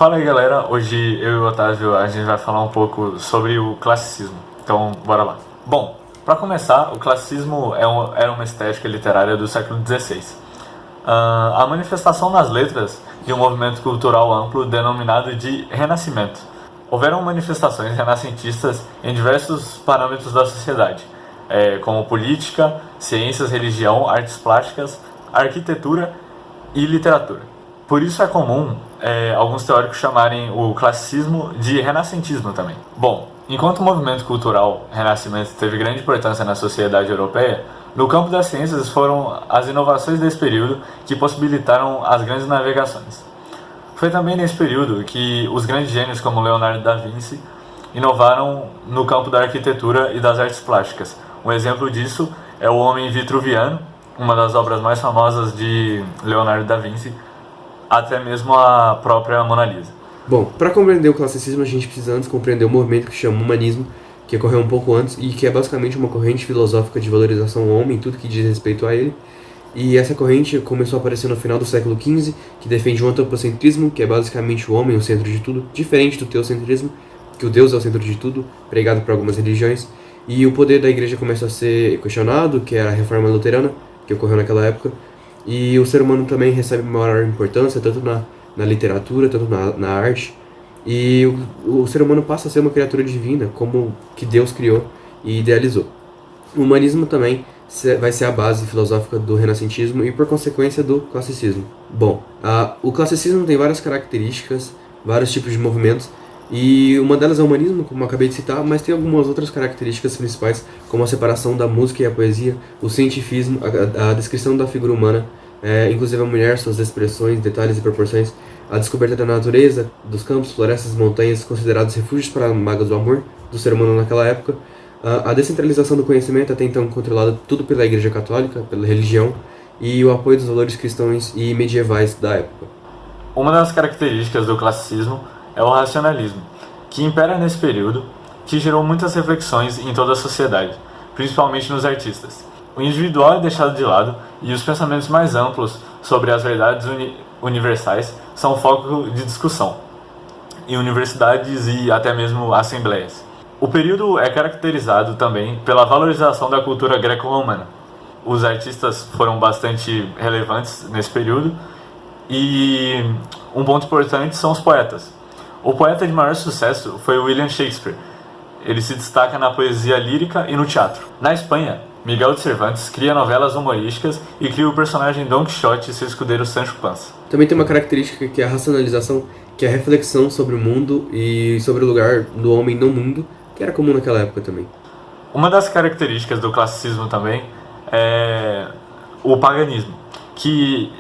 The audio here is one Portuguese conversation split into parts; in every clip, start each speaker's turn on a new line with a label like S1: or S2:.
S1: Fala aí galera, hoje eu e o Otávio a gente vai falar um pouco sobre o classicismo, então bora lá. Bom, para começar, o classicismo era uma estética literária do século XVI. A manifestação nas letras de um movimento cultural amplo denominado de Renascimento. Houveram manifestações renascentistas em diversos parâmetros da sociedade, como política, ciências, religião, artes plásticas, arquitetura e literatura. Por isso é comum alguns teóricos chamarem o classicismo de renascentismo também. Bom, enquanto o movimento cultural Renascimento teve grande importância na sociedade europeia, no campo das ciências foram as inovações desse período que possibilitaram as grandes navegações. Foi também nesse período que os grandes gênios como Leonardo da Vinci inovaram no campo da arquitetura e das artes plásticas. Um exemplo disso é o Homem Vitruviano, uma das obras mais famosas de Leonardo da Vinci, até mesmo a própria Mona Lisa.
S2: Bom, para compreender o classicismo, a gente precisa antes compreender o movimento que se chama humanismo, que ocorreu um pouco antes e que é basicamente uma corrente filosófica de valorização ao homem, tudo que diz respeito a ele. E essa corrente começou a aparecer no final do século XV, que defende o antropocentrismo, que é basicamente o homem o centro de tudo, diferente do teocentrismo, que o Deus é o centro de tudo, pregado por algumas religiões. E o poder da igreja começa a ser questionado, que é a reforma luterana, que ocorreu naquela época. E o ser humano também recebe maior importância, tanto na literatura, tanto na arte. E o ser humano passa a ser uma criatura divina, como que Deus criou e idealizou. O humanismo também vai ser a base filosófica do renascentismo e, por consequência, do classicismo. Bom, o classicismo tem várias características, vários tipos de movimentos, e uma delas é o humanismo, como eu acabei de citar, mas tem algumas outras características principais, como a separação da música e a poesia, o cientifismo, a descrição da figura humana, inclusive a mulher, suas expressões, detalhes e proporções, a descoberta da natureza, dos campos, florestas, montanhas, considerados refúgios para magas do amor do ser humano naquela época, a descentralização do conhecimento, até então controlada tudo pela Igreja Católica, pela religião, e o apoio dos valores cristãos e medievais da época.
S1: Uma das características do classicismo é o racionalismo, que impera nesse período, que gerou muitas reflexões em toda a sociedade, principalmente nos artistas. O individual é deixado de lado e os pensamentos mais amplos sobre as verdades universais são foco de discussão em universidades e até mesmo assembleias. O período é caracterizado também pela valorização da cultura greco-romana. Os artistas foram bastante relevantes nesse período e um ponto importante são os poetas. O poeta de maior sucesso foi William Shakespeare. Ele se destaca na poesia lírica e no teatro. Na Espanha, Miguel de Cervantes cria novelas humorísticas e cria o personagem Don Quixote e seu escudeiro Sancho Panza.
S2: Também tem uma característica que é a racionalização, que é a reflexão sobre o mundo e sobre o lugar do homem no mundo, que era comum naquela época também.
S1: Uma das características do classicismo também é o paganismo, que,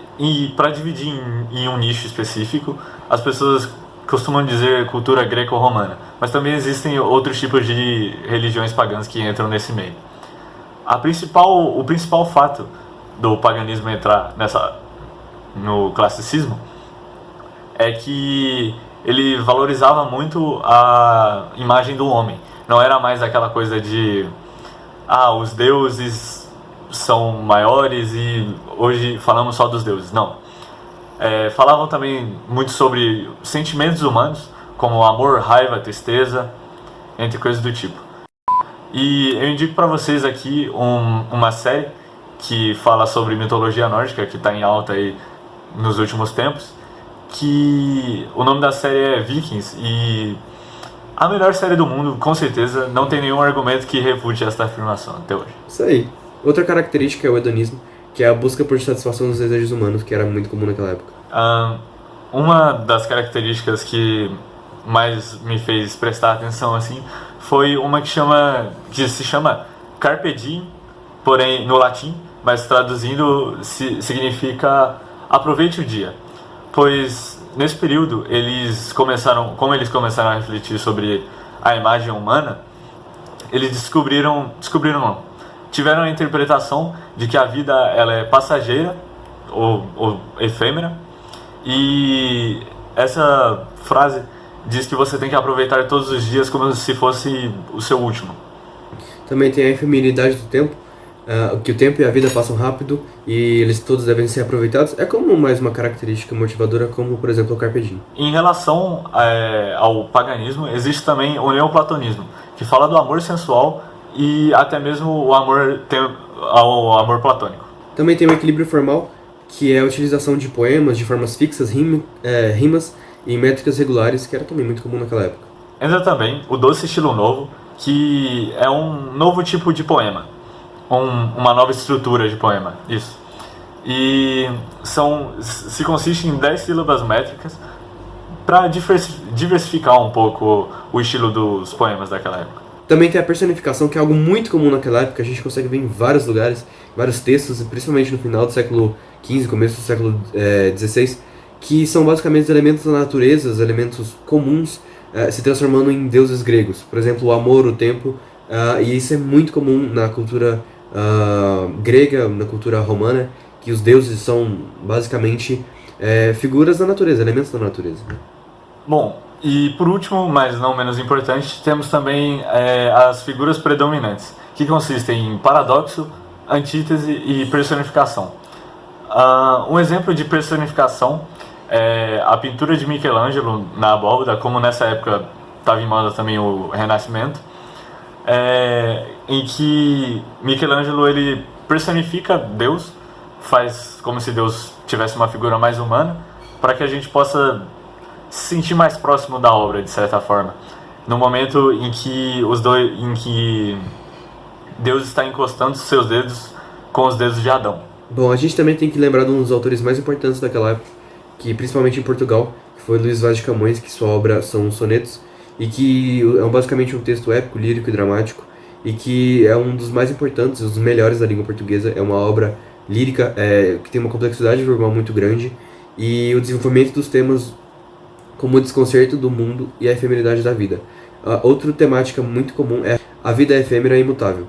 S1: para dividir em um nicho específico, as pessoas costumam dizer cultura greco-romana, mas também existem outros tipos de religiões pagãs que entram nesse meio. O principal fato do paganismo entrar no classicismo é que ele valorizava muito a imagem do homem. Não era mais aquela coisa de os deuses são maiores e hoje falamos só dos deuses. Não. Falavam também muito sobre sentimentos humanos, como amor, raiva, tristeza, entre coisas do tipo. E eu indico para vocês aqui uma série que fala sobre mitologia nórdica, que está em alta aí nos últimos tempos, que o nome da série é Vikings, e a melhor série do mundo, com certeza, não tem nenhum argumento que refute esta afirmação até hoje.
S2: Isso aí. Outra característica é o hedonismo, que é a busca por satisfação dos desejos humanos, que era muito comum naquela época.
S1: Uma das características que mais me fez prestar atenção assim foi uma que se chama Carpe Diem, porém no latim, mas traduzindo significa aproveite o dia. Pois nesse período eles começaram a refletir sobre a imagem humana, eles tiveram a interpretação de que a vida ela é passageira ou efêmera, e essa frase diz que você tem que aproveitar todos os dias como se fosse o seu último.
S2: Também tem a efemeridade do tempo, que o tempo e a vida passam rápido e eles todos devem ser aproveitados, é como mais uma característica motivadora, como por exemplo o Carpe Diem.
S1: Em relação ao paganismo, existe também o neoplatonismo, que fala do amor sensual e até mesmo ao amor platônico.
S2: Também tem o equilíbrio formal, que é a utilização de poemas de formas fixas, rimas e métricas regulares, que era também muito comum naquela época.
S1: Entra também o doce estilo novo, que é um novo tipo de poema, uma nova estrutura de poema, isso. E se consiste em 10 sílabas métricas para diversificar um pouco o estilo dos poemas daquela época.
S2: Também tem a personificação, que é algo muito comum naquela época, a gente consegue ver em vários lugares, vários textos, principalmente no final do século XV, começo do século XVI, que são basicamente elementos da natureza, elementos comuns, se transformando em deuses gregos. Por exemplo, o amor, o tempo, e isso é muito comum na cultura grega, na cultura romana, que os deuses são basicamente figuras da natureza, elementos da natureza.
S1: Bom, e por último, mas não menos importante, temos também as figuras predominantes, que consistem em paradoxo, antítese e personificação. Um exemplo de personificação é a pintura de Michelangelo na abóbada, como nessa época estava em moda também o Renascimento, em que Michelangelo ele personifica Deus, faz como se Deus tivesse uma figura mais humana, para que a gente possa se sentir mais próximo da obra, de certa forma. No momento em que Deus está encostando seus dedos com os dedos de Adão.
S2: Bom, a gente também tem que lembrar de um dos autores mais importantes daquela época, que principalmente em Portugal, que foi Luís Vaz de Camões, que sua obra são sonetos, e que é basicamente um texto épico, lírico e dramático, e que é um dos mais importantes, um dos melhores da língua portuguesa. É uma obra lírica que tem uma complexidade verbal muito grande, e o desenvolvimento dos temas como o desconcerto do mundo e a efemeridade da vida. Outra temática muito comum é a vida efêmera e imutável,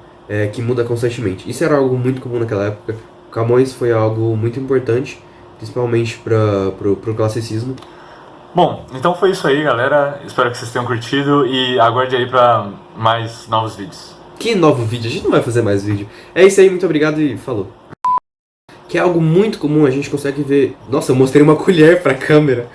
S2: que muda constantemente. Isso era algo muito comum naquela época. Camões foi algo muito importante, principalmente para o classicismo.
S1: Bom, então foi isso aí, galera. Espero que vocês tenham curtido e aguarde aí para mais novos vídeos.
S2: Que novo vídeo? A gente não vai fazer mais vídeo. É isso aí, muito obrigado e falou. Que é algo muito comum, a gente consegue ver... Nossa, eu mostrei uma colher pra câmera.